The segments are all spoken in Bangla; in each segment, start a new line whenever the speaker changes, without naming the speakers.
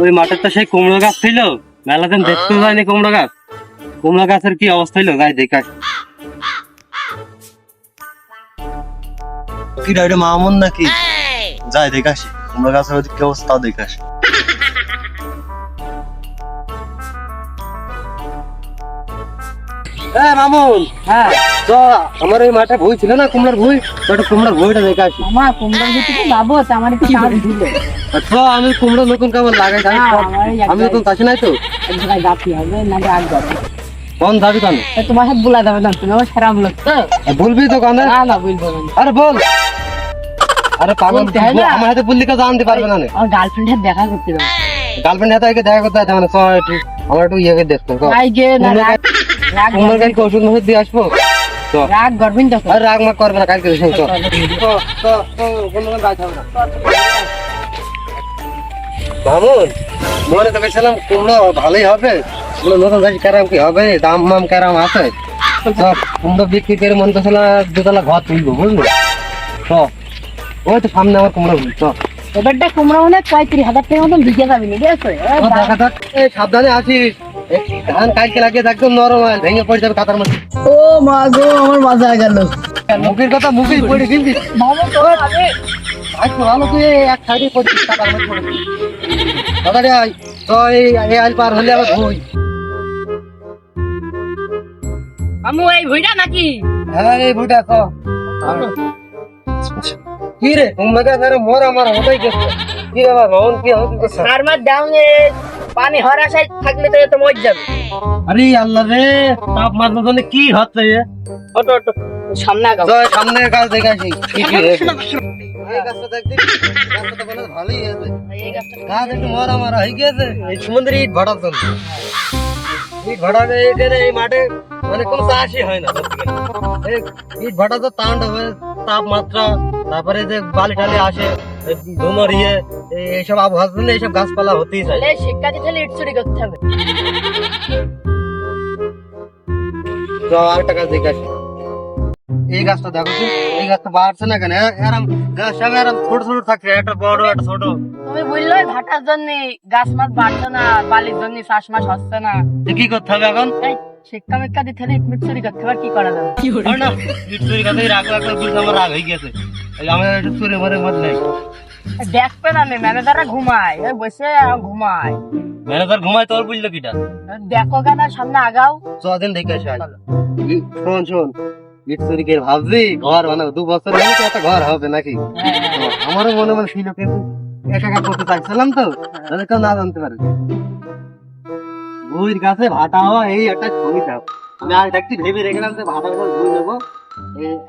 ওই মাঠের তো সেই কুমড়ো গাছ ছিল, মেলা দিন দেখতে যায়নি কুমড়ো গাছ। কুমড়ো গাছের কি অবস্থা হইলো গাছ দেখা।
কি রে, এটা মামুন নাকি? যাই দেখে আসি কুমড়ো গাছের কি অবস্থা, দেখে আসি।
হ্যাঁ মামুন, হ্যাঁ তো আমার ওই মাঠে ভুই ছিল না, কুমড়ার ভুই, তো একটু কুমড়ার ভুইটা দেখে আসি।
আমার কুমড়োর ভিতরে যাবো, আমার একটু কাজ দিল।
তো আমি কুমড়ো নতুন কেমন লাগাই জানি, আমি নতুন চাষি নাই তো,
এক জায়গায় গাছি হবে না, রাগ করবে।
কোন যাবি কেন?
তোমার সাথে বলা যাবে না, তুমি আমার সেরাম লোক তো।
বলবি তো কানে?
না না, বলবো না।
আরে বল। আরে পাগল,
বলতে হয় না।
আমার হাতে বললি কেউ জানতে পারবে না।
আমার গার্লফ্রেন্ড সাথে দেখা করতে হবে।
গার্লফ্রেন্ড হাতে আগে দেখা করতে হয়, মানে চল একটু আমার একটু ইয়েকে দেখতো।
ভাই গে না, রাগ
কুমড়োর গাছকে ওষুধ মশুদ দিয়ে আসবো।
রাগ করবেন তো।
আরে রাগ মাগ করবে না, কালকে দেখুন। মামুন, মনে তো গেছিলাম কুমড়ো ভালোই হবে, নতুন গাছ কেরাম কি হবে, দাম মাম কেরাম আছে। কুমড়ো বিক্রি করে মনে করছিল দুতলা ঘর তুলবো, বুঝলি? তো ওই তো সামনে আমার কুমড়ো বুঝ।
এবারটা কুমড়ো মানে 35,000 টাকার মতন বিকে যাবে না, ঠিক আছে?
দেখা যাক, এই সাবধানে আসিস। ধান কালকে লাগিয়ে একদম নরম হয়, ভেঙে পড়ে যাবে কাতার মধ্যে।
ও মা গো, আমার মাজা গেল।
মুখের কথা মুখেই পড়ে দিবি।
মামা তো আমি
আজকে ভালো তুই এক সাইডে পড়ছিস, কাতার মধ্যে পড়েছিস। তাড়াতাড়ি আয়, তো এই আইল পার হলে আবার ভুই।
আমু এই ভুইটা নাকি?
হ্যাঁ এই ভুইটা তো। কি রে কুমড়ো গাছ আরে মোর আমার হতেই গেছে। কি রে বাবা, মন কি হবে?
ফার্মার ডাউন এ পানি হওয়ার আশায় থাকলে তো এটা মরে যাবে।
আরে আল্লাহ রে, তাপ মারবার জন্য কি হচ্ছে?
অটো অটো সামনে আগাও।
সামনে গাছ দেখে আসি কি কি রে। এই গাছটা দেখবি, গাছটা তো বলে ভালোই আছে।
এই গাছটা
গাছ একটু মরা মরা হয়ে গেছে, এই সমুদ্রে ইট ভাটার জন্য। ইট ভাটা এখানে এই মাঠে মানে কোনো চাষই হয় না। এই ইট ভাটা তো তাপমাত্রা, তারপরে যে বালি টালি আসে, ধুমর ইয়ে, এইসব আবহাওয়ার জন্য এইসব গাছপালা হতেই চায়।
তাহলে শিক্ষা দিতে হলে ইট চুরি করতে হবে।
তো আরেকটা গাছ দেখে আসি। এই গাছটা দেখো তো, এই গাছটা বাড়ছে না কেন? এরম গাছ সব এরম ছোট ছোট থাকছে, একটা বড় একটা ছোট।
তুমি বললো ভাটার জন্য গাছ মাছ বাড়ছে না, বালির জন্য চাষ মাস হচ্ছে না।
কি করতে হবে এখন?
এই শিক্ষা মিক্ষা দিতে হলে ইট চুরি করতে হবে, কি করা যাবে?
হয় না, ইট চুরি করতে রাগ লাগলে বলছে আমার রাগ হয়ে গেছে, আমার একটু চুরি মরে মত নেই।
দেখবে না, ম্যানেজাররা ঘুমায়, ওই বসে ঘুমায়।
ম্যানেজার ঘুমায়, তোর বুঝলো কিটা?
দেখো কেন, সামনে আগাও।
চদিন দেখে আসি। শোন শোন, ইট চুরি করে ভাবছি ঘর বানাবো, 2 বছর হলে তো একটা ঘর হবে নাকি? আমারও মনে মনে ছিল, কিন্তু একা একা করতে চাইছিলাম তো, তাহলে কেউ না জানতে পারে। বইয়ের কাছে ভাটা হওয়া এই একটা সুবিধা। আমি আর একটি ভেবে রেখেলাম যে ভাটা করে বই নেবো,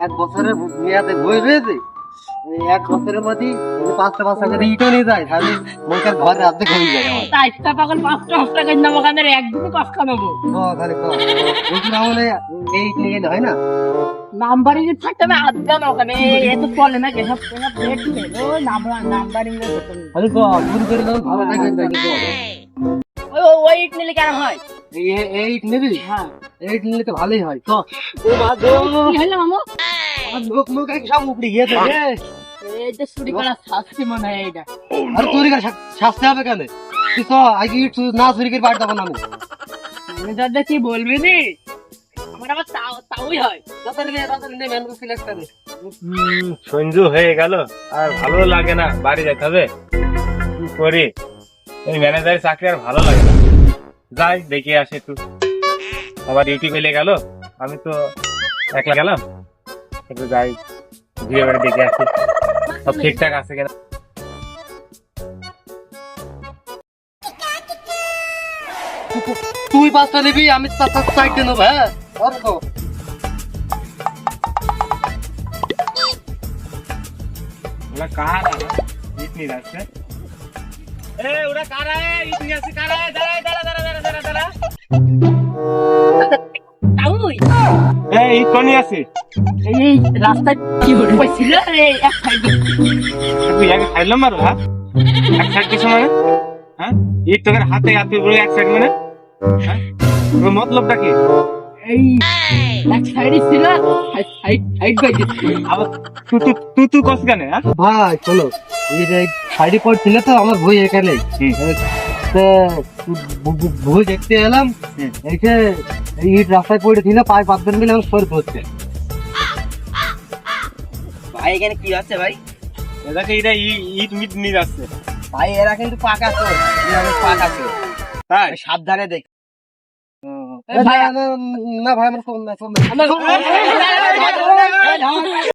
1 বছরের মেয়াদে বই রয়েছে, 1 বছরের মধ্যে 5টা 5টা করে ইটও নিয়ে যায়, তাহলে মুখের ঘরে অর্ধেক হয়ে যায় আমার।
চারটা পাগল 5টা 5টা করে নেবো, কেন একদিনই কষ্ট নেবো।
তাহলে বলছি না, মানে এই ইট নিয়ে গেলে হয় না?
নাম্বারিং এর থাকতে আমি আধা না, ওখানে এত চলে না, কেসব তোমার প্লেট দিলে ওই নাম্বারিং এর
তাহলে শুরু করে দাও, ভালো থাকে।
ওই ইট নিলে কেন হয়?
এই ইট নিবি?
হ্যাঁ,
এই ইট নিলে তো ভালোই হয়। তো ও মা গো,
কি হলো মামু?
আমার মুখ এক সব উপড়ে গিয়েছে রে।
এই যে চুরি করা শাস্তি মনে হয় এইটা।
আরে চুরি করে শাস্তি হবে কেন? তুই তো আগে ইট না চুরি করে বাড়ি যাবো না আমি।
ম্যানেজারটা কি বলবি নি? আমার আবার তাওই হয়।
সঞ্জু হয়ে গেল, আর ভালো লাগে না, বাড়ি যেতে হবে। কি করি, এই ম্যানেজারের চাকরি আর ভালো লাগে না। যাই দেখে আসি একটু, আবার ডিউটি পেলে গেল, আমি তো একলা গেলাম, একটু যাই ঘুরে বেড়ে দেখে আসি সব ঠিকঠাক আছে কিনা।
তুই 5টা নিবি, আমি 4টা নেবো। হ্যাঁ অর্থ
ওরা কার ইট নিয়ে যাচ্ছে? ওরা কারা ইট নিয়ে আসছে? কারা? দাঁড়া দাঁড়া দাঁড়া দাঁড়া দাঁড়া দাঁড়া,
তাওই
ইট কোন নিয়ে আসছিস?
এই রাস্তায় কি হলো ছিল রে, এক সাইড
তুই আগে খাইলাম মারো। হ্যাঁ, এক সাইড কিছু মানে? হ্যাঁ, ইট তোকে হাতে হাতে বলে এক সাইড মানে? হ্যাঁ, তোর মতলবটা কি?
এই এক সাইডে ছিল, সাইড বাই দিচ্ছি।
আবার তুই কস কেন? হ্যাঁ,
ভাই শোনো, এই যে সাইডে পড়ছিলে তো আমার বই এখানে, ভুল দেখতে এলাম এসে ইট রাস্তায় পড়ে ছিল পায়ে পাঁচজন মিলে আমার সর ধরছে।
ভাই এখানে কি হচ্ছে ভাই?
এটাকে এটা ইট মিট নিয়ে যাচ্ছে।
ভাই এরা কিন্তু পাকা তো, পাকা তো,
তাই
সাবধানে দেখ।
না ভাই আমার ফোন না